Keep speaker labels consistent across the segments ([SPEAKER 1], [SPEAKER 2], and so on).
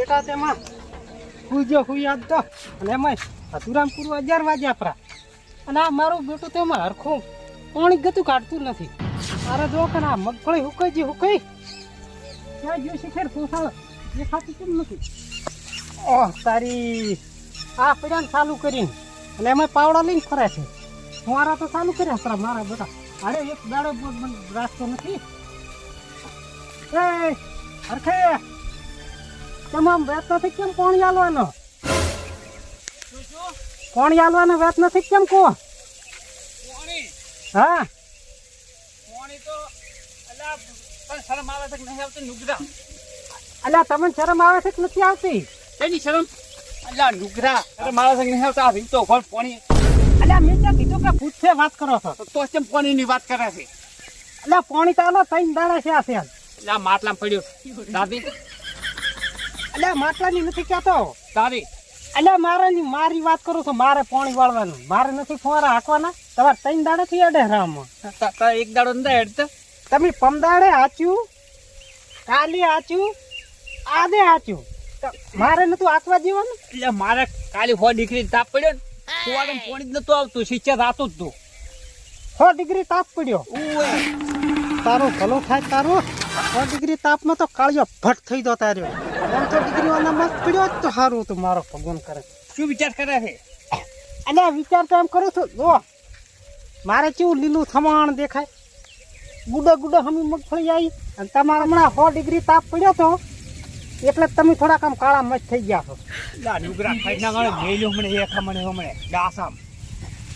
[SPEAKER 1] બેટા તેમાં હુઈજો હુઈ આજ તો અને એમાં અધુરામ પૂર્વ 11 વાગ્યા પરા અને આ મારું બેટું તેમાં હરખું પાણી ગતું કાઢતું નથી. મારે જો કે આ મગફળી હુકાઈ ક્યાં ગયું છે ખેર પોસા દેખાતું કેમ નથી? ઓહ તારી આ પડ્યા ચાલુ કરીને અને એમાં પાવડા લઈને ફરે છે. ફુવારા તો ચાલુ કર્યા પરા મારા બેટા. અરે એક દાડો રાસ્તો નથી. એ હરખે તમામ વેત નથી કેમ પાણી આલવાનો? પાણી આલવાનો વેત નથી કેમ કો? હા
[SPEAKER 2] પાણી તો અલા શરમ આવે છે કે નહીં આવતી નુગરા?
[SPEAKER 1] અલ્યા તમને શરમ આવે છે કે નથી આવતી?
[SPEAKER 2] એની શરમ અલા નુગરા શરમ આવે છે કે નહીં આવતા? આ તો ઘર પાણી
[SPEAKER 1] અલ્યા મેં ત્યાં કીધું કે પૂછશે વાત કરો છો
[SPEAKER 2] તો કેમ પાણીની વાત કરે છે?
[SPEAKER 1] અલ્યા પાણી તો આલો 3 દાડા છે આ ત્યાં.
[SPEAKER 2] અલા માટલામાં પડ્યો દાદી.
[SPEAKER 1] અલ્યા માટલાની નથી કહેતો
[SPEAKER 2] દાદી
[SPEAKER 1] અલ્યા મારી વાત કરું છું. મારે પાણી વાળવાનું મારે નથી ફુવારા હાંકવાના. તમારે 3 દાડા થી અડે રામમાં
[SPEAKER 2] એક દાડો નથી હેડતો.
[SPEAKER 1] તમે પમદાડે હાચ્યું કાલે હાચ્યું આદે હાચ્યું મારે નતું હાંકવા દેવાનું.
[SPEAKER 2] એટલે મારે કાલે 100 ડિગ્રી તાપ પડ્યો ને ફુવારામાં પાણી જ નતું આવતું. સિંચા રાતું જ તું
[SPEAKER 1] 100 ડિગ્રી તાપ પડ્યો. તારું ભલું થાય તારું. 100 ડિગ્રી તાપમાં તો કાળિયો ભટ થઈ જતો રહ્યો. 100 ડિગ્રી વાળા મત પડ્યો તો સારું હતું. મારો ભગવાન કરે
[SPEAKER 2] શું વિચાર કરે છે?
[SPEAKER 1] અને વિચાર તો એમ કરું છું જો મારે કેવું લીલું થમાણ દેખાય. ગુડો હમી મગફળી આવી અને તમારે હમણાં 100 ડિગ્રી તાપ પડ્યો તો એટલે તમે થોડાક આમ કાળા મચ થઈ ગયા છો.
[SPEAKER 2] લા નુગરા ખાઈ ના ગણે મેલ્યો હમણે એક હમણે ડાસામ.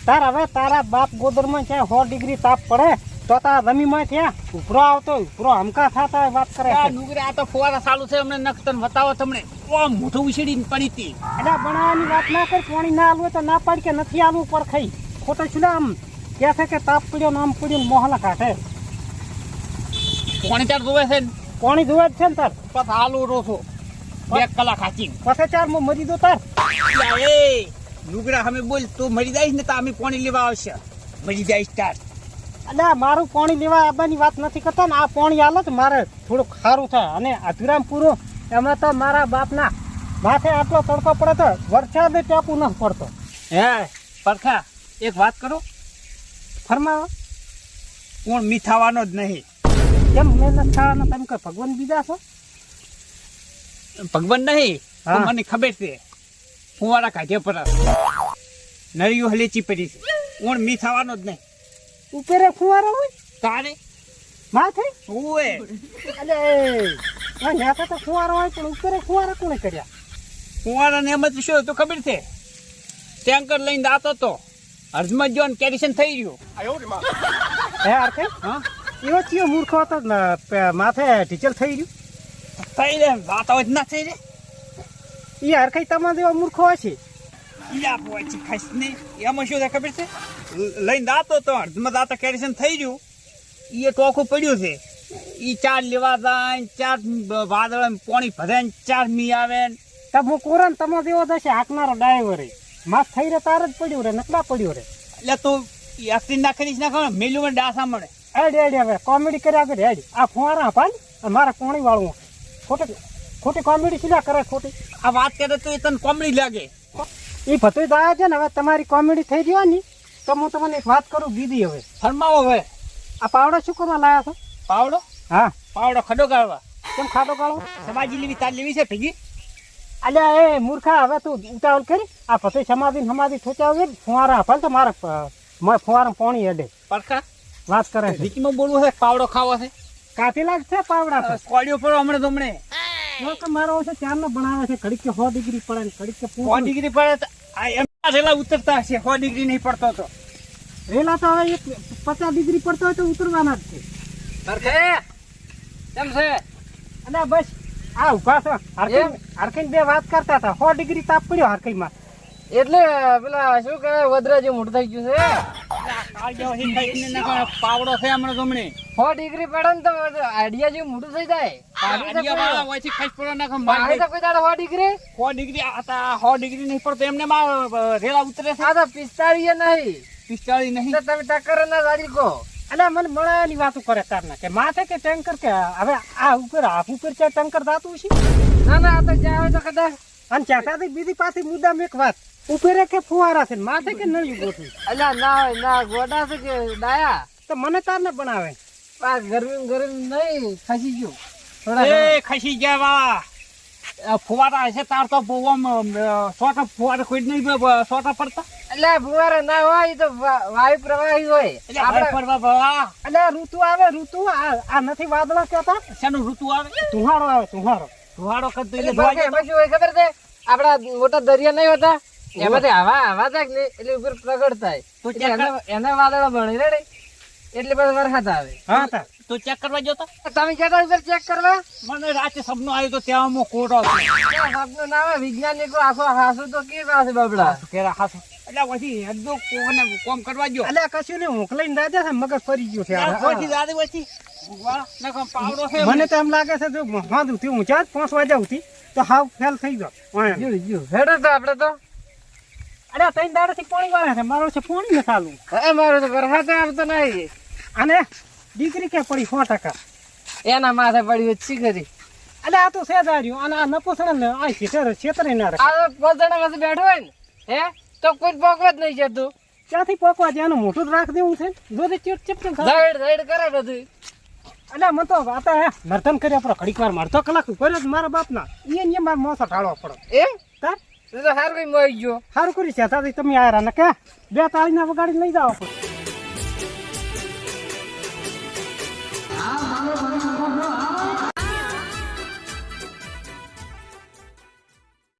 [SPEAKER 1] હવે તારા બાપ ગોદરમાં ક્યાંય 100 ડિગ્રી તાપ પડે તો તારા રમીમાં ત્યાં ઉભરો આવતો ઉભરો હમકા થતા વાત કરે છે.
[SPEAKER 2] નુગરા આ તો ફુવારા ચાલુ છે અમને નખતન બતાવો તમને. ઓમ મોઢું ઉછીડીને પડી હતી.
[SPEAKER 1] એટલે બનાવવાની વાત ના કર. પાણી ના આલવું તો ના પાડી કે નથી આલવું પર ખાઈ ખોટો છું આમ કે છે કે તાપ પડ્યો ને આમ પડ્યું મોહલા કાઢે.
[SPEAKER 2] પાણી ચાર જોવે છે ને
[SPEAKER 1] પાણી ધોવે જ છે ને તાર
[SPEAKER 2] પછી હાલું રોસો 2 કલાક ખાચી
[SPEAKER 1] પછી 4 માં મરી દો તાર.
[SPEAKER 2] એ નુગરા અમે બોલ તું મરી જઈશ ને તો અમે પાણી લેવા આવશે. મરી જઈશ તાર.
[SPEAKER 1] એટલે મારું પાણી લેવા આવવાની વાત નથી કરતા ને આ પાણી આલો તો મારે થોડુંક સારું થાય. અને અધુરામ પૂરો એમાં તો મારા બાપના માથે આટલો તડકો પડે તો વરસાદ ટેપું ન પડતો.
[SPEAKER 2] હે પરખા એક વાત કરું?
[SPEAKER 1] ફરમાવો.
[SPEAKER 2] કોણ મીઠાવાનો જ નહીં.
[SPEAKER 1] કેમ મેં નથી ખાવાના? તમે કોઈ ભગવાન બીજા છો?
[SPEAKER 2] ભગવાન નહીં
[SPEAKER 1] હા.
[SPEAKER 2] મને ખબર છે. ફુવારા કાઢ્યા પર નળીઓ હલેચી પડી છે. કોણ મીઠાવાનો જ નહીં.
[SPEAKER 1] ઉપરે ફુવારો હોય
[SPEAKER 2] તારે
[SPEAKER 1] માથે
[SPEAKER 2] ઓએ
[SPEAKER 1] એટલે ન્યાતા તો ફુવારો હોય પણ ઉપરે ફુવારા કોણે કર્યા?
[SPEAKER 2] ફુવારા ને એમ જ શું તો ખબર છે? ટેન્કર લઈને આતો તો અર્ધમાં જો કેરીશન થઈ ગયું.
[SPEAKER 1] હે અર્થે
[SPEAKER 2] હા
[SPEAKER 1] એવો ચિયો મૂર્ખો હતો ને માથે ટીચર થઈ ગયું.
[SPEAKER 2] થઈ રે વાતો જ ના થઈ રે.
[SPEAKER 1] એ હરખાઈ તમારે જેવા મૂર્ખો હશે.
[SPEAKER 2] ઈલા પોચી ખાસ ને એમાં શું થાય ખબર છે? લઈને દાતો તો અર્ધમાં દાતા કેરીશન થઈ ગયું. એ ટોખું પડ્યું છે. ઈ 4 લેવા જાય 4 વાદળ પાણી ભરાય 4 મી આવે.
[SPEAKER 1] તમે કોરન તમારે જેવો થશે હાંકનારો ડ્રાઈવર માસ થઈ રે તાર જ પડ્યું રે નકડા પડ્યું રે.
[SPEAKER 2] એટલે તું એક્સિડ ના કરીશ ના ખબર મેલું મને ડાસા મળે.
[SPEAKER 1] હેડ હવે કોમેડી કર્યા આગળ હેડ. આ ફુવારા પાલ મારે પાણી વાળવું. ખોટી કોમેડી શીલા કરે ખોટી.
[SPEAKER 2] આ વાત કરે તો એ તને કોમેડી લાગે.
[SPEAKER 1] એ ભતું જ આવ્યા છે ને હવે તમારી કોમેડી થઈ ગયો ને તો હું તમને એક વાત કરું દીદી. હવે
[SPEAKER 2] ફરમાવો હવે.
[SPEAKER 1] આ પાવડો શું કરવા લાયા છો?
[SPEAKER 2] પાવડો
[SPEAKER 1] હા
[SPEAKER 2] પાવડો ખડો ગાળવા.
[SPEAKER 1] કેમ ખાડો ગાળો?
[SPEAKER 2] સમાજી લેવી તાર લેવી છે ભેગી.
[SPEAKER 1] અલ્યા એ મૂર્ખા હવે તું ઉતાવળ કરી. આ પછી સમાધિ ઠોચાવે ફુવારા ફાલ તો મારે ફુવારા પાણી અડે.
[SPEAKER 2] પરખા
[SPEAKER 1] વાત કરે છે
[SPEAKER 2] રીકીમાં બોલવું છે પાવડો ખાવો છે.
[SPEAKER 1] કાથી લાગશે પાવડા તો
[SPEAKER 2] કોડિયો પર હમણે
[SPEAKER 1] મારો છે 4 નો બનાવે છે. ઘડીક કે 100 ડિગ્રી પડે ને ઘડીક કે
[SPEAKER 2] 100 ડિગ્રી પડે તો આ એમ રેલા ઉતરતા હશે. 100 ડિગ્રી નહીં પડતો તો
[SPEAKER 1] રેલા તો હવે 50 ડિગ્રી પડતો હોય તો ઉતરવાના જ છે.
[SPEAKER 2] પરખે કેમ છે?
[SPEAKER 1] અને બસ આ ઉભા છો હરખઈ 2 વાત કરતા હતા. 100 ડિગ્રી તાપ પડ્યો હરખઈમાં
[SPEAKER 3] એટલે પેલા શું કહેવાય વદરા જેવું મોટું થઈ ગયું છે.
[SPEAKER 2] પાવડો છે હમણાં ગમણે
[SPEAKER 3] 100 ડિગ્રી પડે ને તો આઈડિયા જેવું મોટું થઈ જાય. પાણી તો કોઈ દાડો 100 ડિગ્રી
[SPEAKER 2] 100 ડિગ્રી 100 ડિગ્રી નહીં પડતો એમને રેલા ઉતરે છે.
[SPEAKER 3] આ તો 45 નહીં
[SPEAKER 2] 45 નહીં
[SPEAKER 3] તો તમે ટક્કર ના ગાડી કહો.
[SPEAKER 1] અલ્યા મને મળવાની વાતો કરે તારના કે માથે કે ટેન્કર કે હવે આ ઉપર હાફ ઉપર છે ટેન્કર થતું છે
[SPEAKER 3] ના ના આ તો જ્યાં હોય તો કદાચ
[SPEAKER 1] અને ચાટાથી બીજી પાછી મુદ્દામાં એક વાત ઉપરે કે ફુવારા છે ને માથે કે નળિયું ગોઠવું
[SPEAKER 3] અલ્યા ના હોય ના ગોડા છે કે ડાયા
[SPEAKER 1] તો મને તારને બનાવે
[SPEAKER 3] આ ગરમી નહીં ખસી ગયું
[SPEAKER 2] એ ખસી ગયા ફુવારા હશે તાર તો બહુ આમ સોટા ફુવારા કોઈ નહીં સોટા પડતા
[SPEAKER 3] એટલે ફુવારા ના હોય ઈ તો વાયુ પ્રવાહી હોય
[SPEAKER 2] એટલે આપણે ફરવા ભવા
[SPEAKER 1] અલ્યા ઋતુ આવે ઋતુ આ નથી વાદળા કહેતા
[SPEAKER 2] શેનું ઋતુ આવે
[SPEAKER 1] તુહાડો આવે તુહાડો
[SPEAKER 2] ધુવાડો કરતો
[SPEAKER 3] એટલે
[SPEAKER 2] એટલે ધોવા
[SPEAKER 3] એમાં શું હોય ખબર છે આપડા મોટા દરિયા નહીં હોતા એમાંથી હવા થાય ને એટલે ઉપર પ્રગટ થાય
[SPEAKER 2] તો
[SPEAKER 3] એટલે એના વાદળો બની રેડે એટલે પછી વરસાદ આવે
[SPEAKER 1] હા તા
[SPEAKER 2] તો ચેક કરવા જતો
[SPEAKER 3] તમે જતા ઉપર ચેક કરવા
[SPEAKER 2] મને રાતે સપનું આવ્યું તો ત્યાં અમુક કોટો
[SPEAKER 3] સપનું ના આવે વૈજ્ઞાનિકો આખો હાસુ તો કે પાસે બાબડા
[SPEAKER 2] કેરા હાસો એટલે પછી હદો કોને કોમ કરવા જો
[SPEAKER 1] અલ્યા કશું ને મોકલાઈને રાજા છે મગજ ફરી ગયું છે
[SPEAKER 2] પછી દાદી પછી વાહ નકો પાવડો છે
[SPEAKER 1] મને તો એમ લાગે છે જો વાંધું થયું હું ચાર 5 વાગ્યા સુધી તો હાવ ફેલ થઈ ગયો
[SPEAKER 3] હેડો તો આપડે તો
[SPEAKER 1] અરે ત્રણ દાડાથી પાણી વાળે છે મારો છે પાણી ને ચાલુ
[SPEAKER 3] હવે મારો તો વરસાદ આવતો નહીં
[SPEAKER 1] અને દીકરી કે પડી 100%.
[SPEAKER 3] એના માથે પડી છે કરી
[SPEAKER 1] અલે આ તો સેદાર્યું અને આ નપોસણ ને આ છેતરે ના રાખે
[SPEAKER 3] આ પોતાના પાસે બેઠો હોય ને હે તો કોઈ પોકવા જ નહીં જતું
[SPEAKER 1] ક્યાંથી પોકવા છે એનું મોટું જ રાખ દેવું છે જોતે ચીટ ચીટ
[SPEAKER 3] ધડ કરે બધું
[SPEAKER 1] અલે મને તો વાતા હે નર્તન કર્યા પર ઘડીક વાર મારતો કલાક કર્યો મારા બાપના એ મારા મોસો ઢાળવા પડે
[SPEAKER 3] એમ
[SPEAKER 1] તાર
[SPEAKER 3] તો હાર કોઈ મળી ગયો
[SPEAKER 1] સારું કરી છે તાથી તમે આયા ને કે બે તાળીના વગાડી લઈ જાવ
[SPEAKER 3] હા